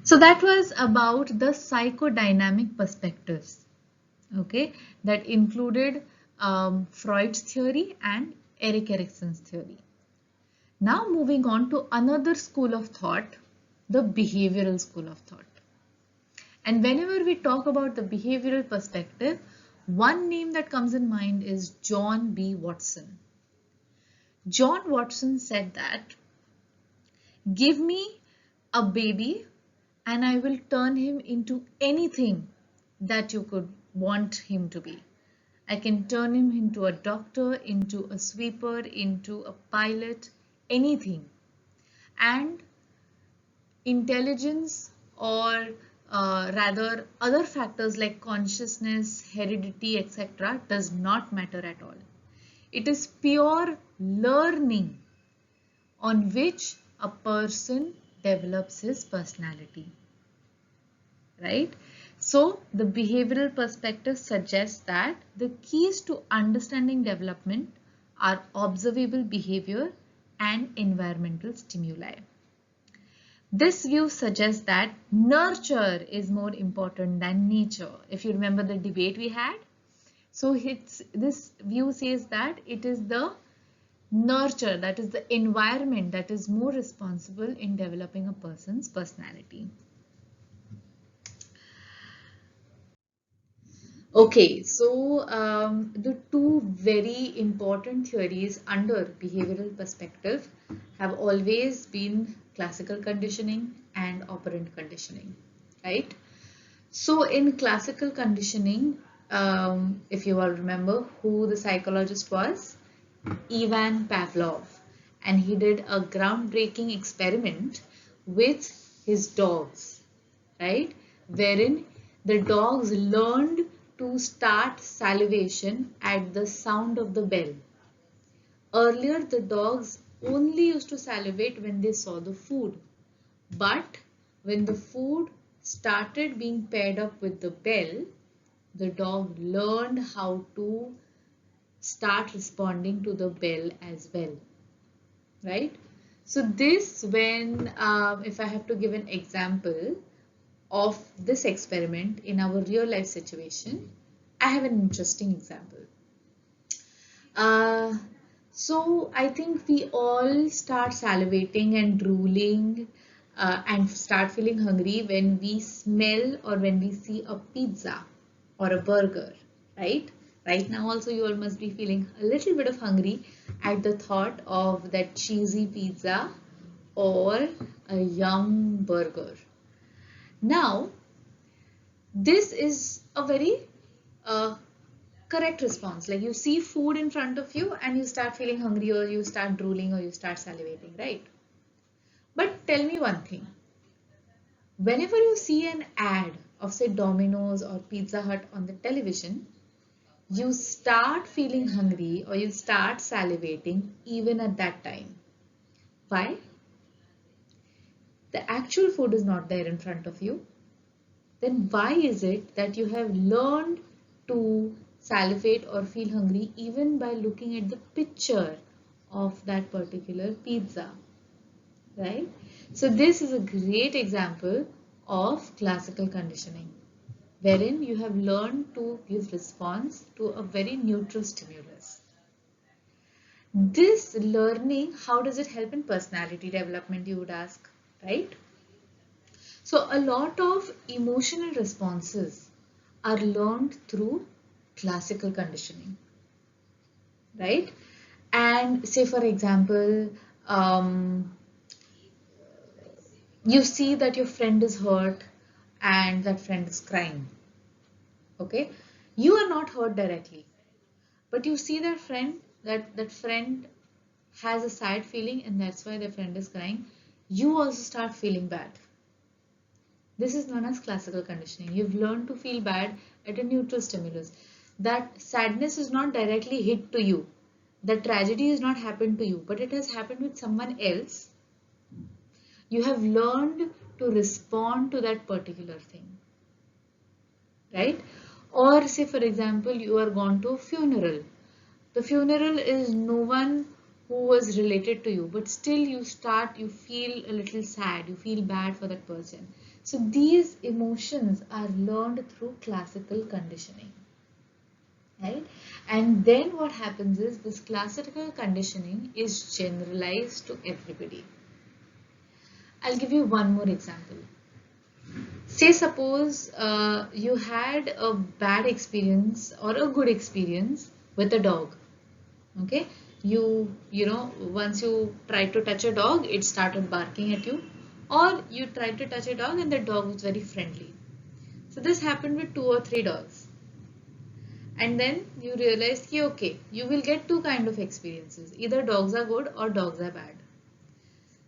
So that was about the psychodynamic perspectives, okay, that included Freud's theory and Erik Erikson's theory. Now moving on to another school of thought, the behavioral school of thought. And whenever we talk about the behavioral perspective, one name that comes in mind is John B. Watson. John Watson said that, give me a baby and I will turn him into anything that you could want him to be. I can turn him into a doctor, into a sweeper, into a pilot, anything. And intelligence, or rather other factors like consciousness, heredity, etc. does not matter at all. It is pure learning on which a person develops his personality, right? So the behavioral perspective suggests that the keys to understanding development are observable behavior and environmental stimuli. This view suggests that nurture is more important than nature. If you remember the debate we had, so this view says that it is the nurture, that is the environment, that is more responsible in developing a person's personality. Okay, so the two very important theories under behavioral perspective have always been classical conditioning and operant conditioning, right? So in classical conditioning, if you all remember who the psychologist was, Ivan Pavlov, and he did a groundbreaking experiment with his dogs, right? Wherein the dogs learned to start salivation at the sound of the bell. Earlier, the dogs only used to salivate when they saw the food. But when the food started being paired up with the bell, the dog learned how to start responding to the bell as well, right? So this when, if I have to give an example of this experiment in our real life situation, I have an interesting example. Uh, so I think we all start salivating and drooling and start feeling hungry when we smell or when we see a pizza or a burger, right? Right now also you all must be feeling a little bit of hungry at the thought of that cheesy pizza or a yum burger. Now, this is a very uh, correct response. Like you see food in front of you and you start feeling hungry, or you start drooling, or you start salivating, right? But tell me one thing. Whenever you see an ad of say Domino's or Pizza Hut on the television, you start feeling hungry or you start salivating even at that time. Why? The actual food is not there in front of you. Then why is it that you have learned to salivate or feel hungry even by looking at the picture of that particular pizza, right? So this is a great example of classical conditioning, wherein you have learned to give response to a very neutral stimulus. This learning, how does it help in personality development, you would ask, right? So a lot of emotional responses are learned through classical conditioning, right? And say for example, you see that your friend is hurt and that friend is crying, okay? You are not hurt directly, but you see that friend, that friend has a sad feeling and that's why their friend is crying. You also start feeling bad. This is known as classical conditioning. You've learned to feel bad at a neutral stimulus. That sadness is not directly hit to you. That tragedy has not happened to you, but it has happened with someone else. You have learned to respond to that particular thing, right? Or say for example, you are gone to a funeral. The funeral is no one who was related to you, but still you feel a little sad, you feel bad for that person. So these emotions are learned through classical conditioning, right? And then what happens is this classical conditioning is generalized to everybody. I'll give you one more example. Say suppose you had a bad experience or a good experience with a dog. Okay, you know, once you tried to touch a dog, it started barking at you, or you tried to touch a dog and the dog was very friendly. So this happened with 2 or 3 dogs, and then you realized कि okay, you will get two kind of experiences: either dogs are good or dogs are bad.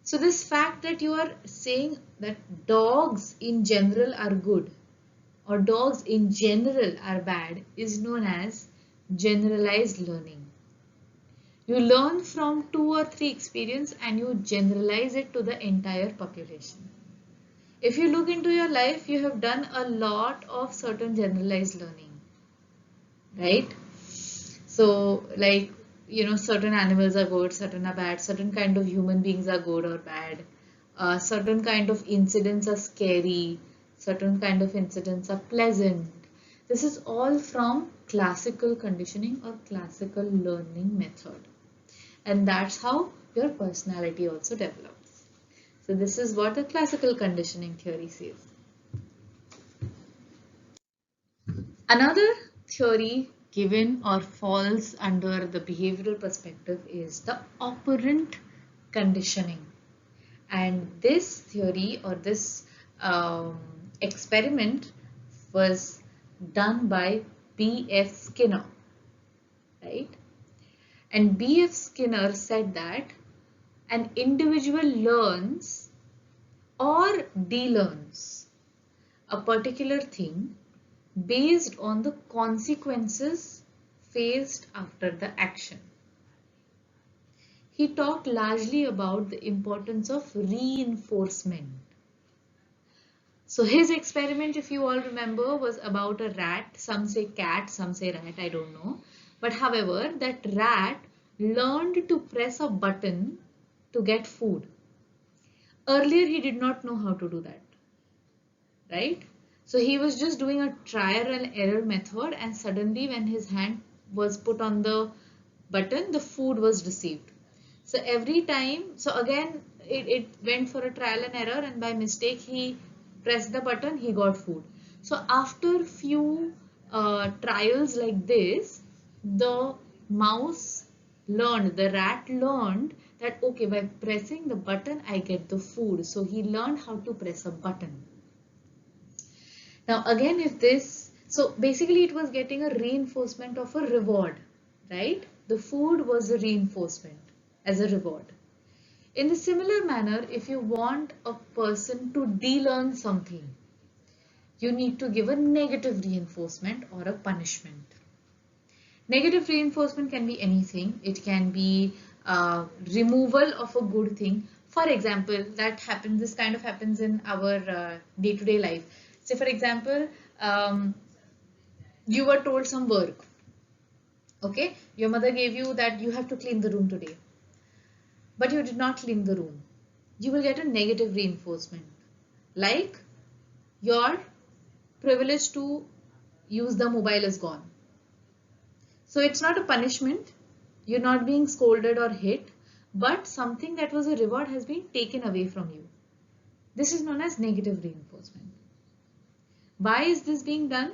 So this fact that you are saying that dogs in general are good or dogs in general are bad is known as generalized learning. You learn from 2 or 3 experience and you generalize it to the entire population. If you look into your life, you have done a lot of certain generalized learning, right? So like, you know, certain animals are good, certain are bad, certain kind of human beings are good or bad, certain kind of incidents are scary, certain kind of incidents are pleasant. This is all from classical conditioning or classical learning method. And that's how your personality also develops. So this is what the classical conditioning theory says. Another theory given or falls under the behavioral perspective is the operant conditioning. And this theory or this um, experiment was done by B.F. Skinner, right? And B.F. Skinner said that an individual learns or de-learns a particular thing based on the consequences faced after the action. He talked largely about the importance of reinforcement. So his experiment, if you all remember, was about a rat. Some say cat, some say rat, I don't know. But however, that rat learned to press a button to get food. Earlier, he did not know how to do that, right? So he was just doing a trial and error method, and suddenly when his hand was put on the button, the food was received. So every time, so again, it went for a trial and error, and by mistake he pressed the button, he got food. So after few trials like this, the mouse learned, the rat learned that okay, by pressing the button, I get the food. So he learned how to press a button. Now again, if this, so basically it was getting a reinforcement of a reward, right? The food was a reinforcement as a reward. In the similar manner, if you want a person to de-learn something, you need to give a negative reinforcement or a punishment. Negative reinforcement can be anything. It can be removal of a good thing. For example, that happens, this kind of happens in our day-to-day life. Say for example, you were told some work. Okay, your mother gave you that you have to clean the room today, but you did not clean the room. You will get a negative reinforcement, like your privilege to use the mobile is gone. So it's not a punishment, you're not being scolded or hit, but something that was a reward has been taken away from you. This is known as negative reinforcement. Why is this being done?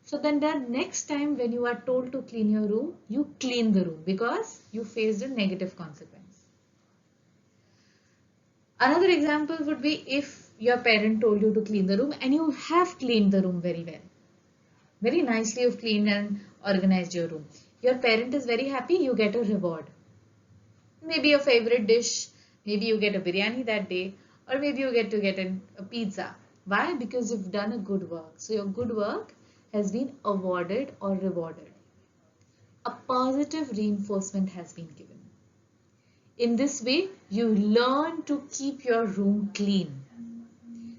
So then that next time when you are told to clean your room, you clean the room because you faced a negative consequence. Another example would be if your parent told you to clean the room and you have cleaned the room very well. Very nicely you've cleaned and organized your room. Your parent is very happy, you get a reward. Maybe a favorite dish, maybe you get a biryani that day, or maybe you get to get a pizza. Why? Because you've done a good work. So your good work has been awarded or rewarded. A positive reinforcement has been given. In this way, you learn to keep your room clean.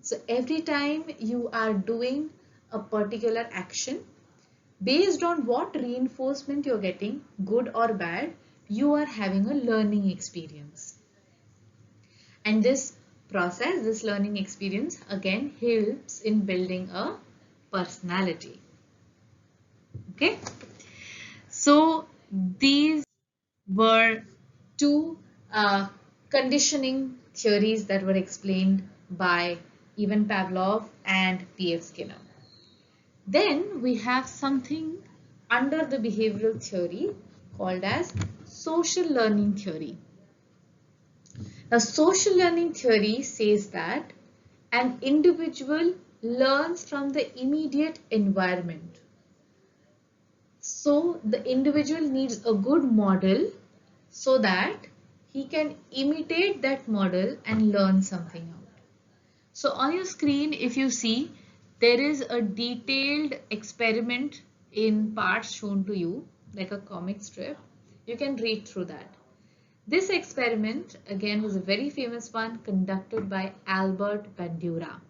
So every time you are doing a particular action, based on what reinforcement you're getting, good or bad, you are having a learning experience. And this process, this learning experience, again helps in building a personality. Okay, so these were two conditioning theories that were explained by Ivan Pavlov and P.F. Skinner. Then we have something under the behavioral theory called as social learning theory. Now, social learning theory says that an individual learns from the immediate environment. So, the individual needs a good model so that he can imitate that model and learn something out. So, on your screen, if you see, there is a detailed experiment in parts shown to you, like a comic strip. You can read through that. This experiment again was a very famous one conducted by Albert Bandura.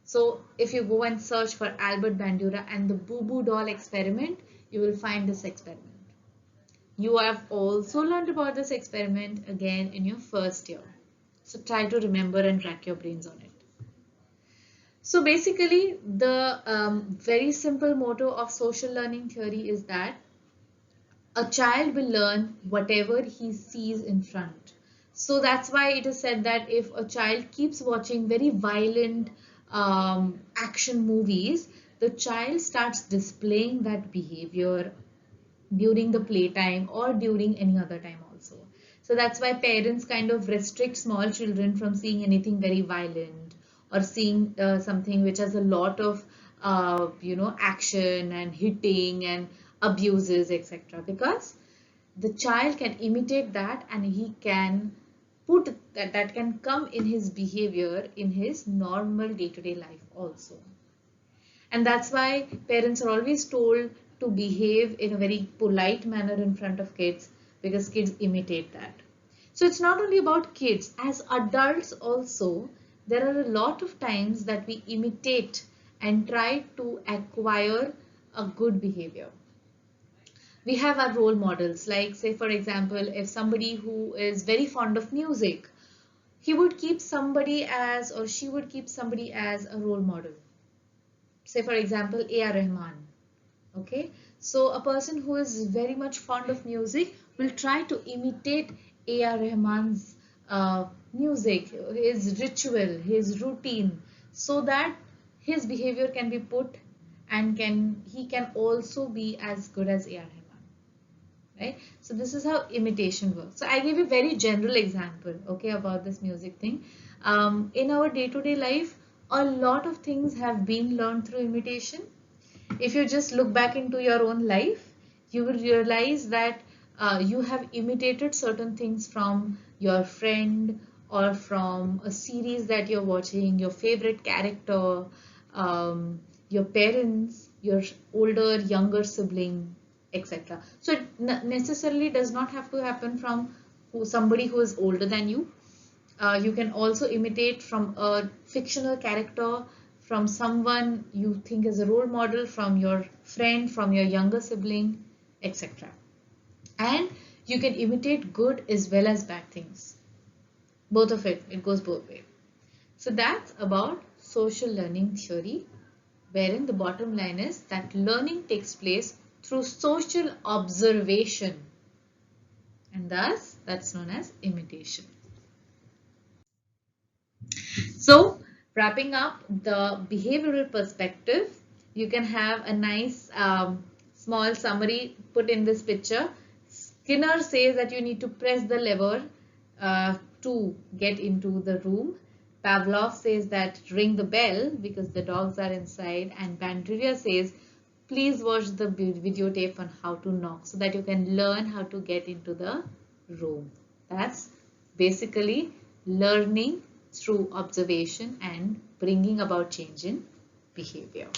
So if you go and search for Albert Bandura and the Boo Boo doll experiment, you will find this experiment. You have also learned about this experiment again in your first year. So try to remember and rack your brains on it. So basically the very simple motto of social learning theory is that a child will learn whatever he sees in front. So that's why it is said that if a child keeps watching very violent action movies, the child starts displaying that behavior during the playtime or during any other time also. So that's why parents kind of restrict small children from seeing anything very violent or seeing something which has a lot of action and hitting and abuses, etc. Because the child can imitate that and he can put that can come in his behavior in his normal day-to-day life also. And that's why parents are always told to behave in a very polite manner in front of kids, because kids imitate that. So it's not only about kids, as adults also, there are a lot of times that we imitate and try to acquire a good behavior. We have our role models, like say for example, if somebody who is very fond of music, he would keep somebody as, or she would keep somebody as a role model. Say for example, A.R. Rahman. Okay, so a person who is very much fond of music will try to imitate A.R. Rahman's music, his ritual, his routine, so that his behavior can be put and he can also be as good as A.R. Rahman. Right? So this is how imitation works. So I gave a very general example, okay, about this music thing. In our day-to-day life, a lot of things have been learned through imitation. If you just look back into your own life, you will realize that you have imitated certain things from your friend or from a series that you're watching, your favorite character, your parents, your older, younger sibling, etc. So it necessarily does not have to happen from somebody who is older than you. You can also imitate from a fictional character, from someone you think is a role model, from your friend, from your younger sibling, etc. And you can imitate good as well as bad things. Both of it goes both ways. So that's about social learning theory, wherein the bottom line is that learning takes place through social observation, and thus that's known as imitation. So wrapping up the behavioral perspective, you can have a nice small summary put in this picture. Skinner says that you need to press the lever to get into the room. Pavlov says that ring the bell because the dogs are inside, and Bandura says please watch the videotape on how to knock so that you can learn how to get into the room. That's basically learning through observation and bringing about change in behavior.